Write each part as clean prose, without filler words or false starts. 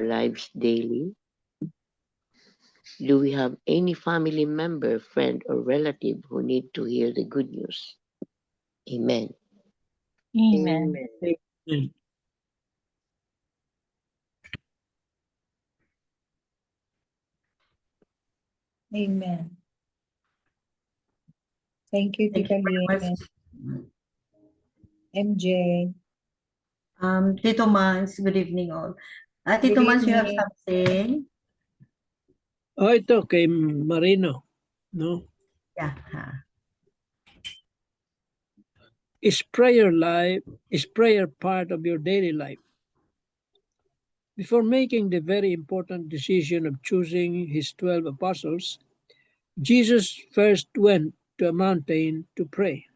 lives daily? Do we have any family member, friend, or relative who need to hear the good news? Amen. Amen. Amen. Amen. Thank you, Thank Tita you very much. Lynn. MJ. Tito Mans, good evening all. Tito Good Mans, you have evening. something? Oh, ito kay Marino, no? Yeah. Is prayer part of your daily life? Before making the very important decision of choosing his 12 apostles, Jesus first went to a mountain to pray.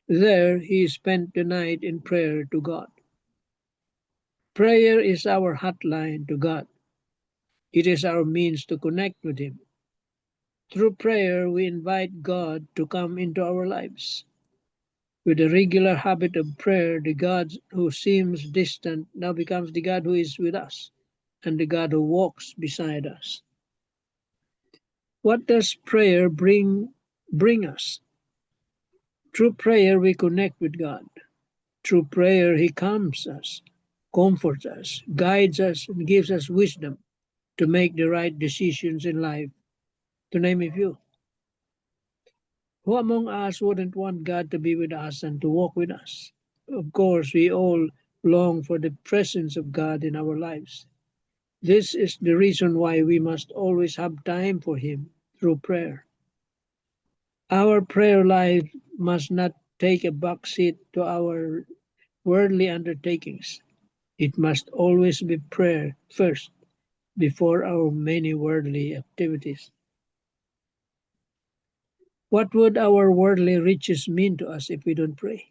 There he spent the night in prayer to God. Prayer is our hotline to God. It is our means to connect with him. Through prayer, we invite God to come into our lives. With a regular habit of prayer, the God who seems distant now becomes the God who is with us and the God who walks beside us. What does prayer bring us? Through prayer, we connect with God. Through prayer, He calms us, comforts us, guides us, and gives us wisdom to make the right decisions in life, to name a few. Who among us wouldn't want God to be with us and to walk with us? Of course, we all long for the presence of God in our lives. This is the reason why we must always have time for Him through prayer. Our prayer life must not take a back seat to our worldly undertakings. It must always be prayer first before our many worldly activities. What would our worldly riches mean to us if we don't pray?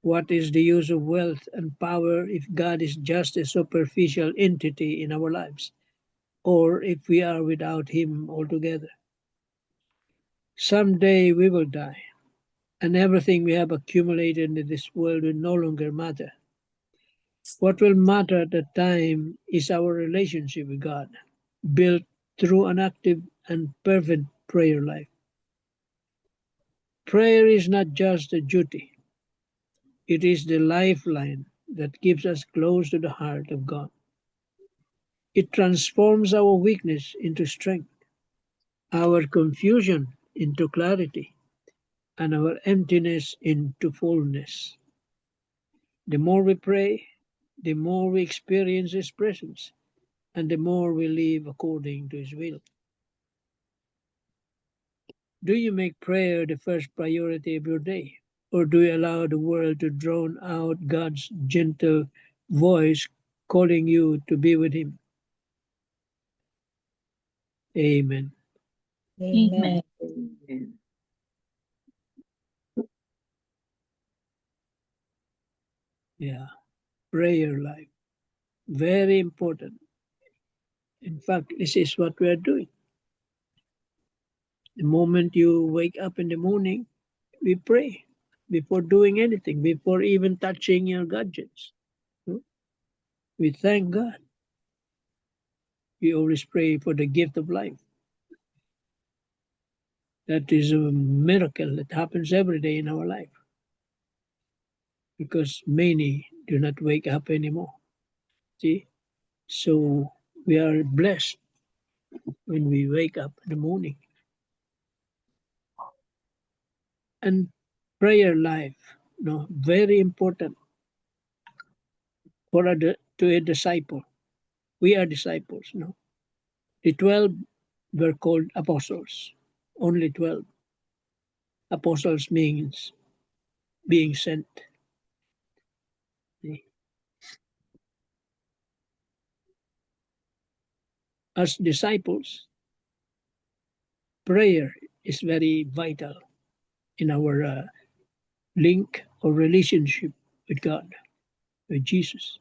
What is the use of wealth and power if God is just a superficial entity in our lives, or if we are without Him altogether? Someday we will die, and everything we have accumulated in this world will no longer matter. What will matter at that time is our relationship with God, built through an active and fervent prayer life. Prayer is not just a duty, it is the lifeline that keeps us close to the heart of God. It transforms our weakness into strength, our confusion into clarity, and our emptiness into fullness. The more we pray, the more we experience His presence, and the more we live according to His will. Do you make prayer the first priority of your day? Or do you allow the world to drown out God's gentle voice calling you to be with Him? Amen. Amen. Amen. Yeah. Prayer life. Very important. In fact, this is what we are doing. The moment you wake up in the morning, we pray before doing anything, before even touching your gadgets. We thank God. We always pray for the gift of life. That is a miracle that happens every day in our life because many do not wake up anymore. See? So we are blessed when we wake up in the morning. And prayer life, very important for to a disciple. We are disciples, no? The 12 were called apostles. Only 12. Apostles means being sent. See? As disciples, prayer is very vital in our link or relationship with God, with Jesus.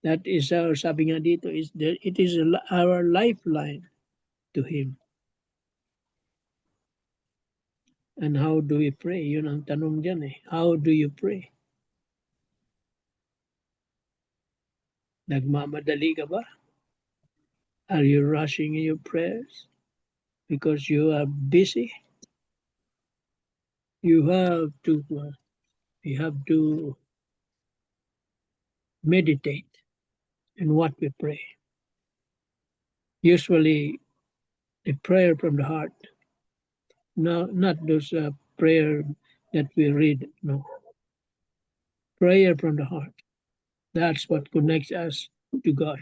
That is our sabi nga dito, it is our lifeline to Him. And how do we pray? Yun ang tanong dyan eh. How do you pray? Nagmamadali ka ba? Are you rushing in your prayers because you are busy? You have to meditate in what we pray. Usually, the prayer from the heart, no, not those prayer that we read. No, prayer from the heart. That's what connects us to God,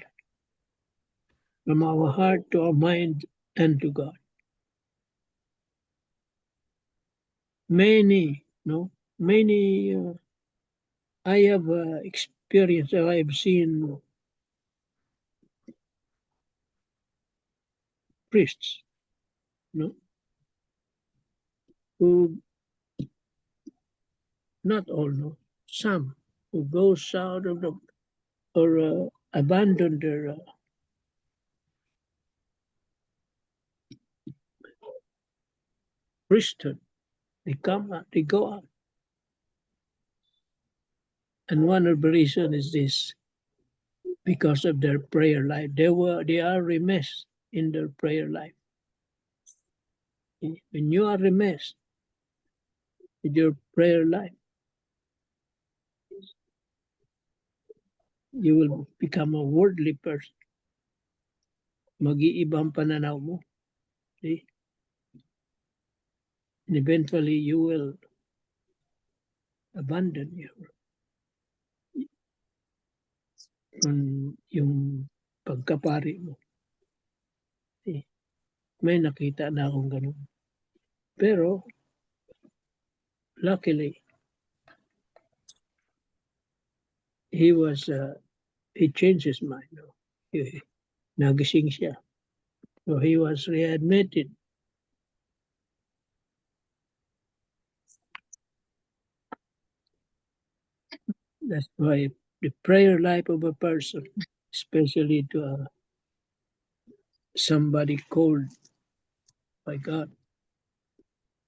from our heart to our mind and to God. Many, I have experienced, I have seen priests, who, not all, some, who goes out of the, or abandon their priesthood. They come out, they go out. And one of the reasons is this, because of their prayer life. They are remiss in their prayer life. When you are remiss in your prayer life, you will become a worldly person. Mag-iibang pananaw mo. See? And eventually you will abandon yung pagkapari mo. See? May nakita na akong ganun. Pero, luckily, he changed his mind. Nagising siya. So he was readmitted. That's why the prayer life of a person, especially to somebody called by God,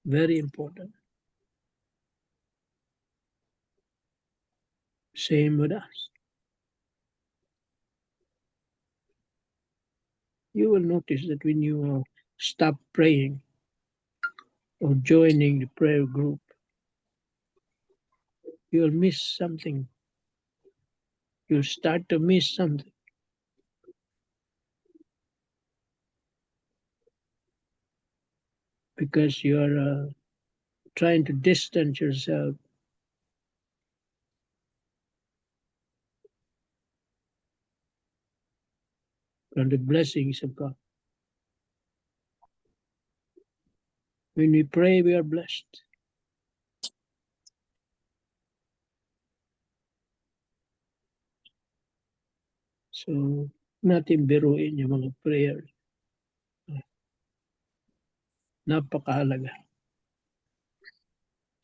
very important. Same with us. You will notice that when you stop praying or joining the prayer group, you'll miss something. You'll start to miss something. Because you're trying to distance yourself from the blessings of God. When we pray, we are blessed. So, natin biruin yung mga prayers. Napakahalaga.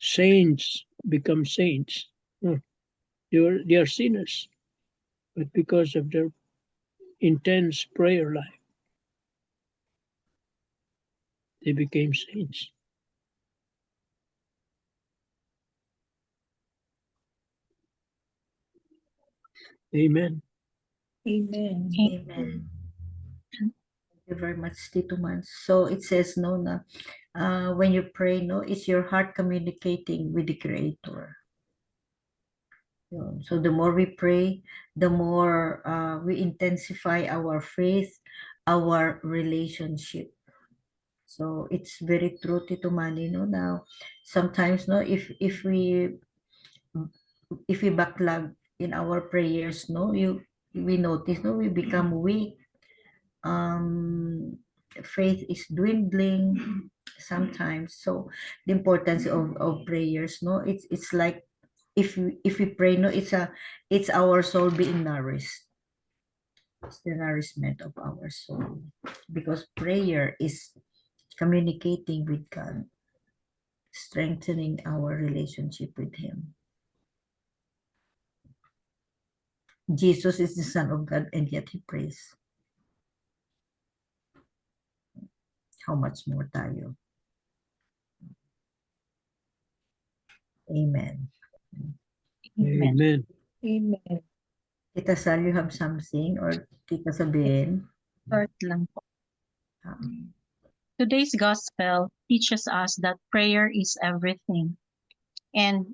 Saints become saints. They are sinners. But because of their intense prayer life, they became saints. Amen. Amen. Amen. Thank you very much, Tito Mans. So it says, no, na, when you pray, no, it's your heart communicating with the Creator. So the more we pray, the more we intensify our faith, our relationship. So it's very true, Tito Manny, no, now sometimes, no, if we backlog in our prayers, no, we notice, no, we become weak. Faith is dwindling sometimes. So the importance of prayers, no, it's like if we pray, no, it's our soul being nourished. It's the nourishment of our soul, because prayer is communicating with God, strengthening our relationship with Him. Jesus is the Son of God, and yet He prays. How much more tayo? Amen. Amen. Amen. Tita Sal, you have something? Or Tita Sabine? Short lang po. Today's gospel teaches us that prayer is everything. And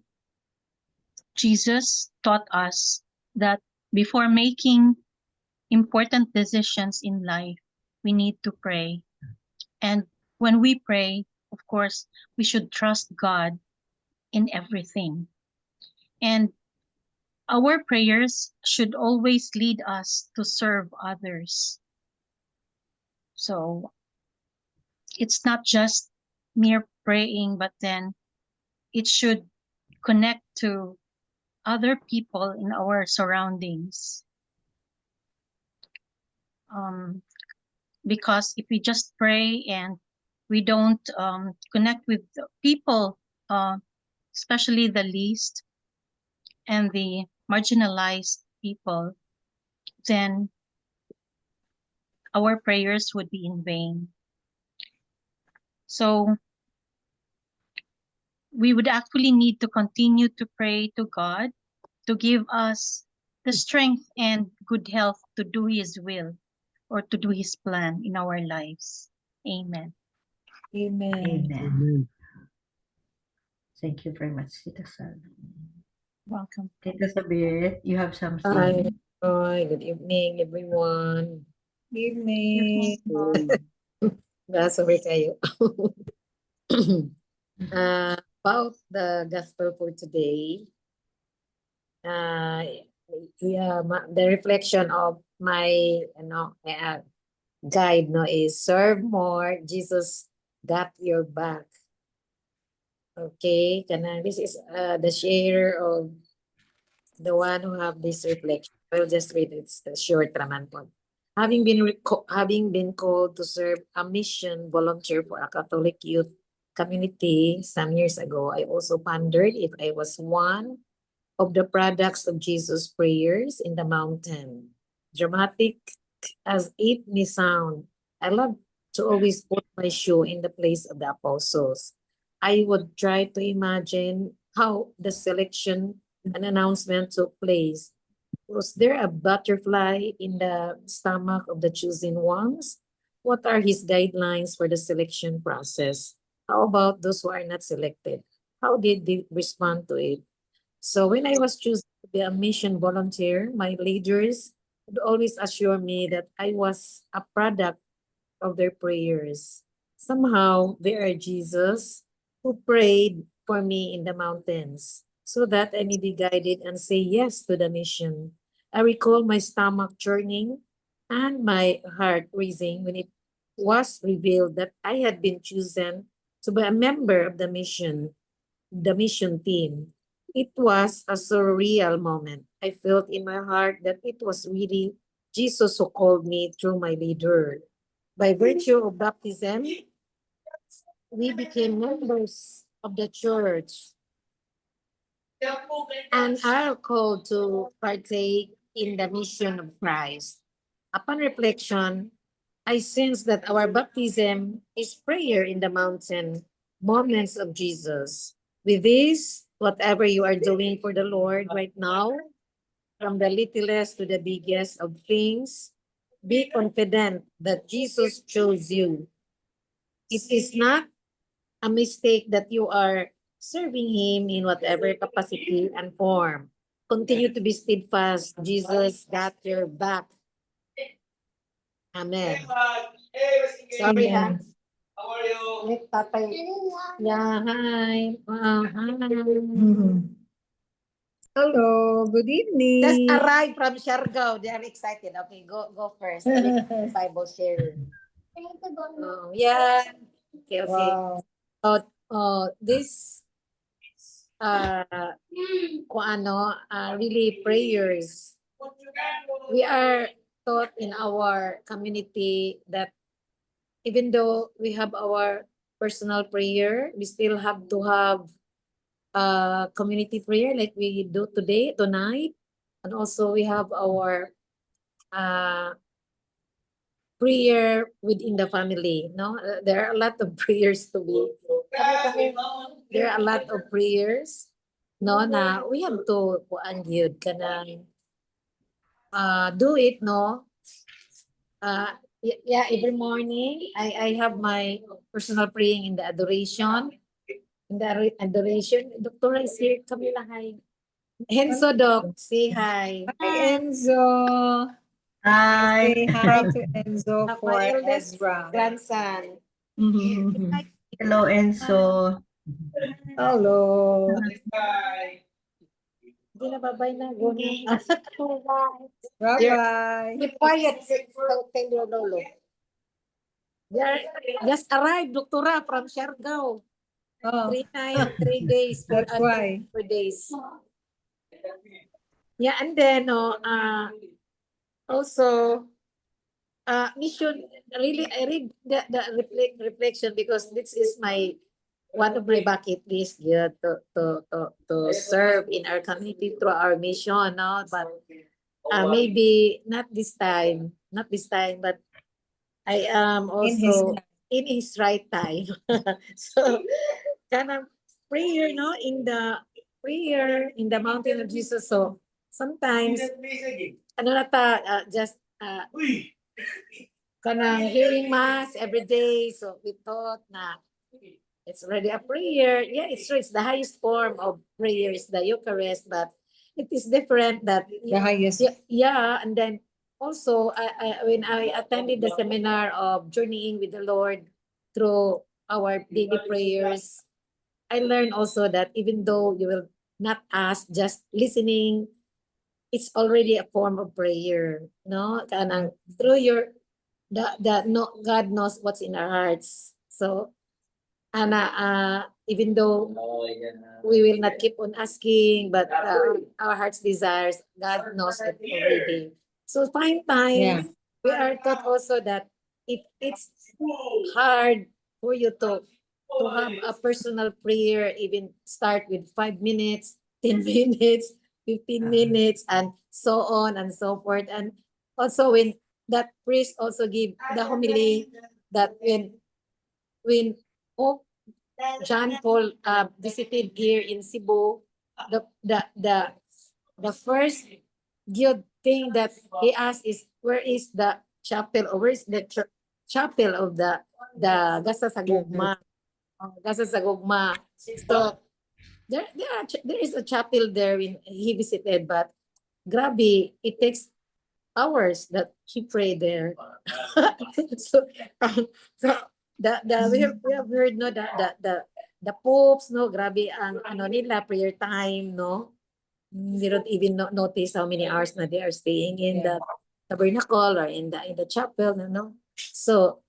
Jesus taught us that before making important decisions in life, we need to pray. And when we pray, of course, we should trust God in everything. And our prayers should always lead us to serve others. So it's not just mere praying, but then it should connect to other people in our surroundings. Because if we just pray and we don't connect with the people, especially the least and the marginalized people, then our prayers would be in vain. So we would actually need to continue to pray to God to give us the strength and good health to do His will or to do His plan in our lives. Amen. Amen. Amen. Thank you very much, Tita Sal. Welcome. Tita Sabine, you have something? Hi, good evening, everyone. Evening. Sorry kayo. About the gospel for today, the reflection of my guide is serve more, Jesus got your back. Okay, this is the share of the one who have this reflection. I'll just read it. It's the short naman po. Having been called to serve a mission volunteer for a Catholic youth community some years ago, I also pondered if I was one of the products of Jesus' prayers in the mountain. Dramatic as it may sound, I love to always put my shoe in the place of the apostles. I would try to imagine how the selection and announcement took place. Was there a butterfly in the stomach of the chosen ones? What are his guidelines for the selection process? How about those who are not selected? How did they respond to it? So when I was chosen to be a mission volunteer, my leaders would always assure me that I was a product of their prayers. Somehow, they are Jesus who prayed for me in the mountains so that I may be guided and say yes to the mission. I recall my stomach churning and my heart racing when it was revealed that I had been chosen to be a member of the mission team. It was a surreal moment. I felt in my heart that it was really Jesus who called me through my leader. By virtue of baptism, we became members of the church and are called to partake in the mission of Christ. Upon reflection, I sense that our baptism is prayer in the mountain, moments of Jesus. With this, whatever you are doing for the Lord right now, from the littlest to the biggest of things, be confident that Jesus chose you. It is not a mistake that you are serving Him in whatever capacity and form. Continue to be steadfast. Jesus got your back. Amen. Sorry, ha? How are you? Tatay. Yeah, hi. Wow, hi. Hello, good evening. Just arrived from Siargao. They are excited. Okay, go first. Bible sharing. Oh, yeah. Okay. Wow. This really prayers. We are taught in our community that even though we have our personal prayer, we still have to have community prayer like we do tonight. And also we have our prayer within the family. No, there are a lot of prayers to be. There are a lot of prayers. No, na we have to kuan gyud kanang do it, no? Yeah, every morning I have my personal praying in the adoration. In the adoration, Doctor is here. Camila, hi. Enzo, Doc, say hi. Hi, Enzo. Hi. Say hi to Enzo for My eldest Ezra. grandson. Mhm. Hello, Enzo. Hello. Hindi na babay na. Go na. Bye-bye. Be quiet. Tell your lolo. They are just arrived, Doctora, from Siargao. Oh, 3 nights, 3 days, that's why. 4 days. Yeah, and then also mission. Really, I read the reflection because this is my one of my bucket list, yeah, to serve in our community through our mission, no, but maybe not this time, but I am In his also in his right time. So kind of prayer, no, in the prayer in the mountain of Jesus. So sometimes ano na ta, just kanang hearing mass every day. So we thought na it's already a prayer. Yeah, it's true. It's the highest form of prayer is the Eucharist, but it is different that the highest. yeah, and then also when I attended the seminar of journeying with the Lord through our daily prayers, I learned also that even though you will not ask, just listening, it's already a form of prayer. No, kanang through your the no God knows what's in our hearts. So and even though we will not keep on asking, but our heart's desires, God knows it already. So find time. Yeah. We are taught also that it's hard for you to have a personal prayer, even start with 5 minutes, 10 minutes, 15 minutes, and so on and so forth. And also when that priest also give the homily that when Pope John Paul visited here in Cebu, the first good thing that he asked is where is the chapel or where is the chapel of the Gasa Sagugma. Gasa Sagugma. So there is a chapel there when he visited, but grabe, it takes hours that he prayed there. So, so we have heard no the popes no grabe ang ano nila prayer time no. They don't even notice how many hours na they are staying in the tabernacle or in the chapel no. So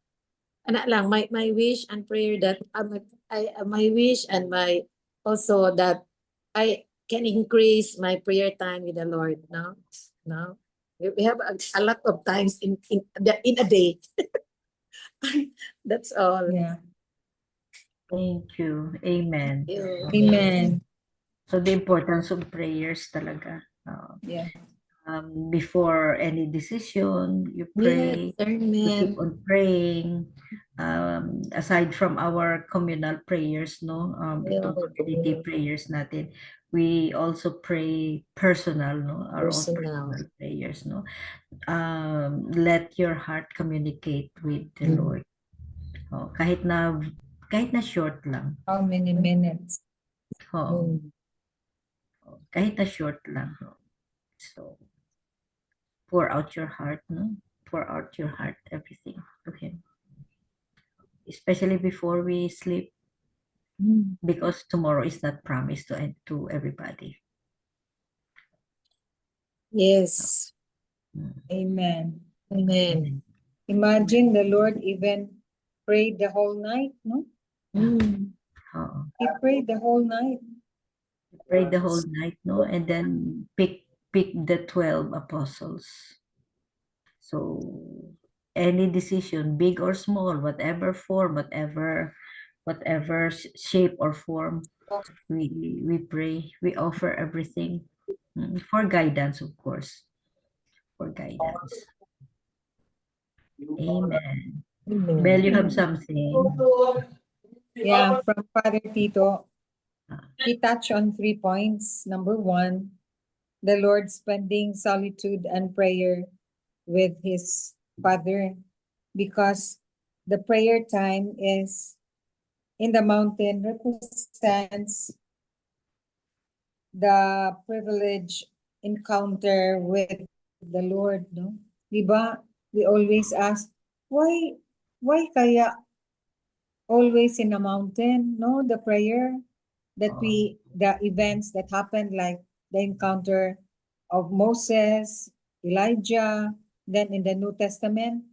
ana lang my wish and prayer that my wish and my also that I can increase my prayer time with the Lord no. We have a lot of times in a day. That's all. Yeah. Thank you. Amen. Amen. So the importance of prayers talaga. Yeah. Before any decision, you Yeah, pray. You discernment. keep on praying. Aside from our communal prayers, no, itong community prayers natin, we also pray personal, no, our own Personal. personal prayers, no. Let your heart communicate with the Lord. Oh, kahit na short lang. How many minutes? Oh, kahit na short lang. So, pour out your heart, no? Pour out your heart, everything to Him. Especially before we sleep, because tomorrow is not promised to everybody. Yes. Amen. Amen. Imagine the Lord even prayed the whole night, no? Oh, He prayed the whole night. pray the whole night, no? And then pick the 12 apostles. So any decision, big or small, whatever form, whatever shape or form, we pray, we offer everything for guidance, of course, for guidance. Amen. Bel, you have something? Yeah, from Father Tito. He touched on 3 points. Number 1, the Lord spending solitude and prayer with his Father, because the prayer time is in the mountain represents the privilege encounter with the Lord, no? Diba? We always ask, why kaya always in a mountain? No, the prayer that the events that happened, like the encounter of Moses, Elijah, then in the New Testament,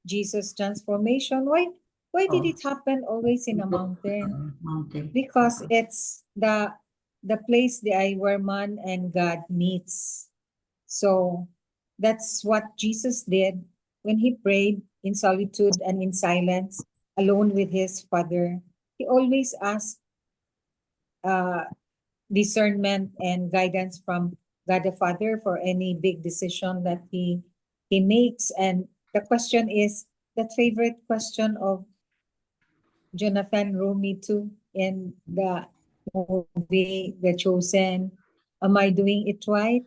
Jesus' transformation. Why did Oh. it happen always in a mountain? Mountain. Because it's the place where man and God meets. So that's what Jesus did when he prayed in solitude and in silence, alone with his Father. He always asked uh, discernment and guidance from God the Father for any big decision that he makes. And the question is that favorite question of Jonathan Rumi too in the movie The Chosen. Am I doing it right?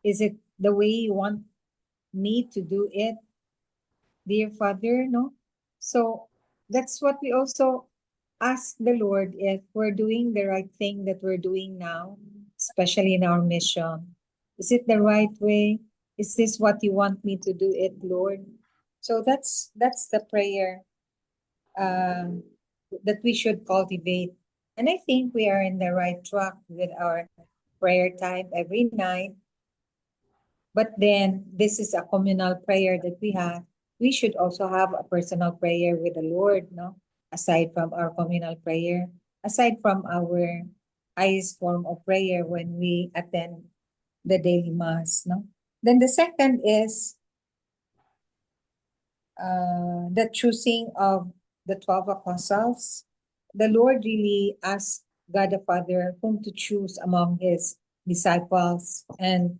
Is it the way you want me to do it, dear Father? No. So that's what we also ask the Lord, if we're doing the right thing that we're doing now, especially in our mission. Is it the right way? Is this what you want me to do it, Lord? So that's the prayer that we should cultivate. And I think we are in the right track with our prayer time every night. But then this is a communal prayer that we have. We should also have a personal prayer with the Lord, no? Aside from our communal prayer, aside from our highest form of prayer when we attend the daily mass, no? Then the second is the choosing of the 12 apostles. The Lord really asked God the Father whom to choose among his disciples, and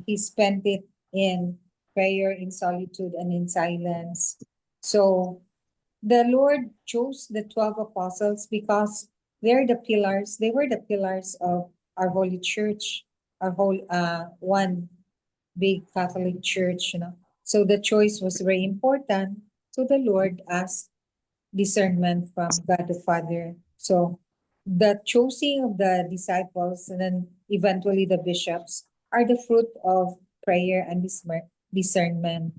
he spent it in prayer, in solitude, and in silence. So the Lord chose the 12 apostles because they're the pillars. They were the pillars of our holy church, our whole one big Catholic church, you know. So the choice was very important. So the Lord asked discernment from God the Father. So the choosing of the disciples and then eventually the bishops are the fruit of prayer and discernment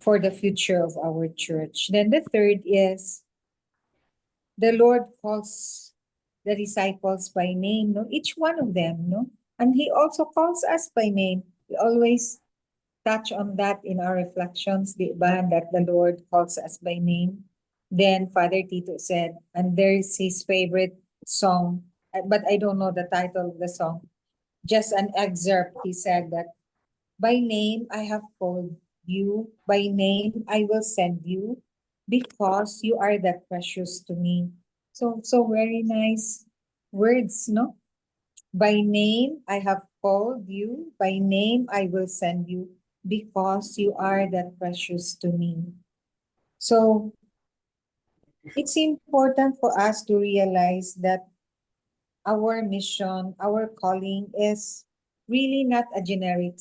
for the future of our church. Then the third is the Lord calls the disciples by name, no? Each one of them, no? And he also calls us by name. We always touch on that in our reflections, the iba, that the Lord calls us by name. Then Father Tito said, and there's his favorite song, but I don't know the title of the song. Just an excerpt. He said that, by name I have called you, by name I will send you, because you are that precious to me. So very nice words, no? By name I have called you, by name I will send you, because you are that precious to me. So it's important for us to realize that our mission, our calling is really not a generic.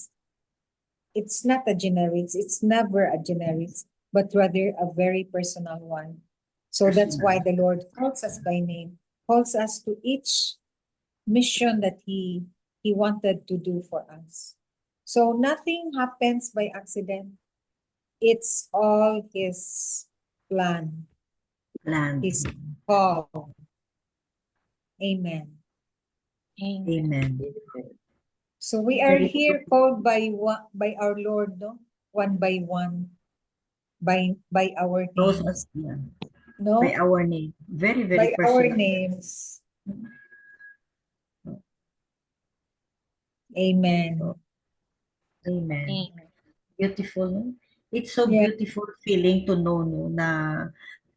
It's not a generic. It's never a generic, but rather a very personal one. So that's why the Lord calls us by name, calls us to each mission that he wanted to do for us. So nothing happens by accident. It's all his plan, Land. his call. Amen. Amen. So we are here called by our Lord, no? One by one, by our Those names, are, yeah, no? by our name. Very, very By our personal. names. Amen. Amen. Amen. Beautiful. No? It's so Yeah. beautiful feeling to know, no, na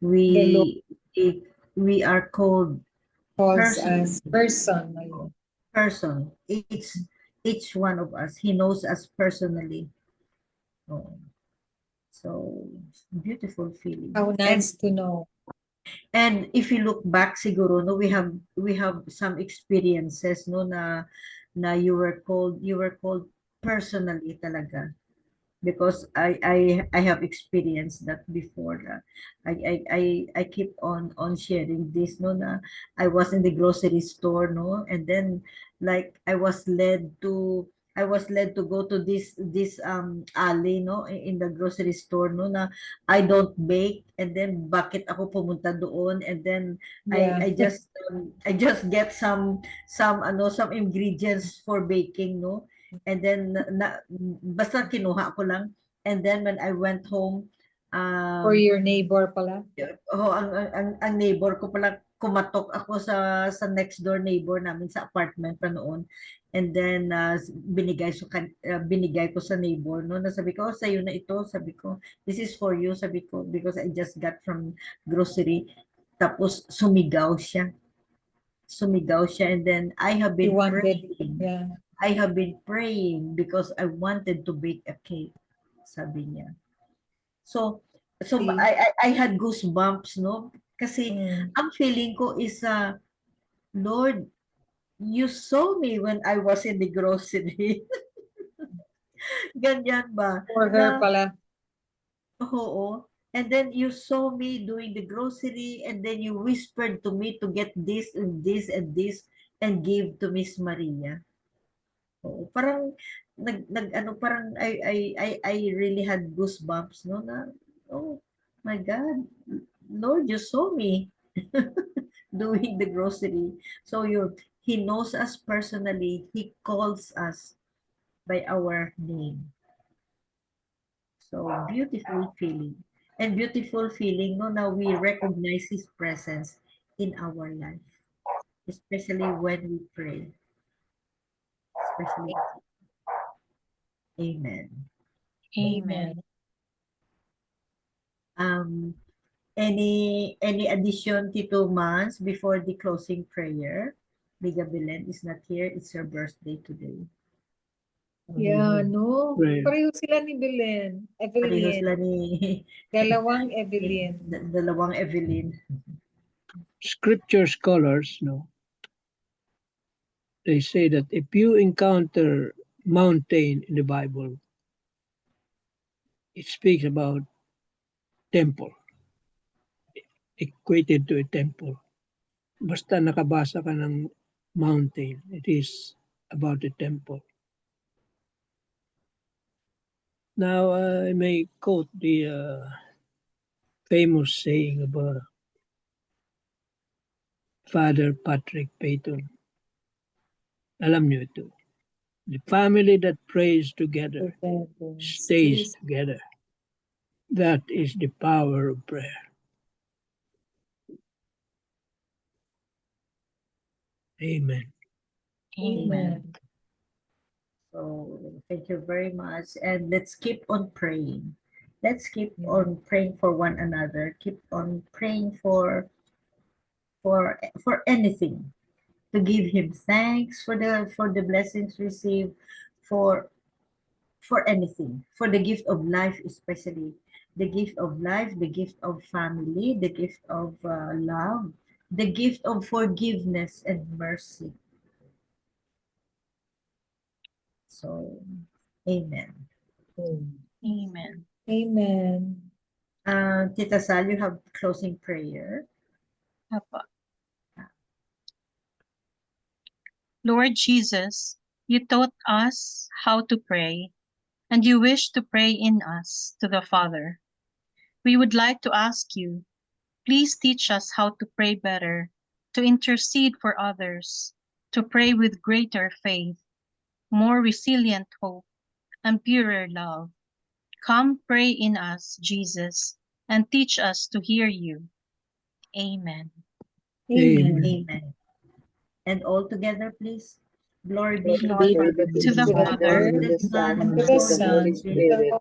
The Lord we are called calls person. us personally. Person. Each one of us. He knows us personally. Oh, so beautiful feeling. How nice to know. And if you look back, siguro, no, we have some experiences, no, na na you were called personally talaga. Because I have experienced that before. I keep on sharing this, no, na I was in the grocery store, no, and then like I was led to go to this alley, no, in the grocery store, no, na I don't bake, and then bakit ako pumunta doon, and then Yeah. I just get some some ingredients for baking, no. And then basta kinuha ko lang, and then when I went home, For your neighbor pala. ang neighbor ko pala, kumatok ako sa next door neighbor namin sa apartment pa noon. And then binigay ko sa neighbor, no, na sabi ko, oh, sa'yo na ito, sabi ko, this is for you, sabi ko, because I just got from grocery. Tapos sumigaw siya, and then I have You been wanted, praying. yeah. I have been praying because I wanted to bake a cake, sabi niya. So See? I had goosebumps, no? Kasi ang feeling ko is, Lord, you saw me when I was in the grocery. Ganyan ba? For her pala. Oo. And then you saw me doing the grocery, and then you whispered to me to get this and this and this and give to Miss Maria. Oo, parang parang I really had goosebumps, no, na, oh my God, Lord, you saw me doing the grocery. So He knows us personally. He calls us by our name. So beautiful feeling. And beautiful feeling, no, now we recognize His presence in our life, especially when we pray. Especially. Amen. Amen. Any addition, Tito Mans, before the closing prayer? Biga Belen is not here. It's her birthday today. Yeah, no. Prayer. Pareho sila ni Belen. Pareho Evelyn. sila ni Dalawang Evelyn. dalawang Evelyn. Scripture scholars, no, they say that if you encounter mountain in the Bible, it speaks about temple, equated to a temple. Basta nakabasa ka ng mountain, it is about a temple. Now, I may quote the famous saying of Father Patrick Peyton. Alam niyo ito. The family that prays together stays together. That is the power of prayer. Amen. Amen. So thank you very much, and let's keep on praying. Let's keep on praying for one another. Keep on praying for anything, to give Him thanks for the blessings received, for anything, for the gift of life, especially the gift of life, the gift of family, the gift of love, the gift of forgiveness and mercy. So, amen. Amen. Amen. Tita Sal, you have closing prayer. Apo. Lord Jesus, you taught us how to pray, and you wish to pray in us to the Father. We would like to ask you, please teach us how to pray better, to intercede for others, to pray with greater faith, more resilient hope, and purer love. Come pray in us, Jesus, and teach us to hear you. Amen. Amen. Amen. And all together, please. Glory be to Glory be To the Father, and the Son, And and to the the Holy Son, Spirit,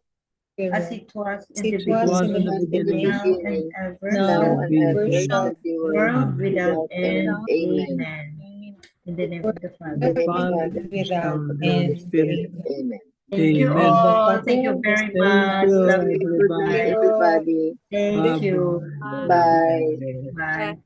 as it was in It the was in the beginning, beginning, now and beginning, ever, now now shall and be, ever shall shall be world without without end. end. Amen. Amen. In the name of the In Father. the name of the Father, Father, without Son, and end. Holy Spirit. Amen. Thank you Amen. all. Thank you very Thank much. you, Love you. Good night, everybody. everybody. Thank you. Bye-bye. Bye. Bye.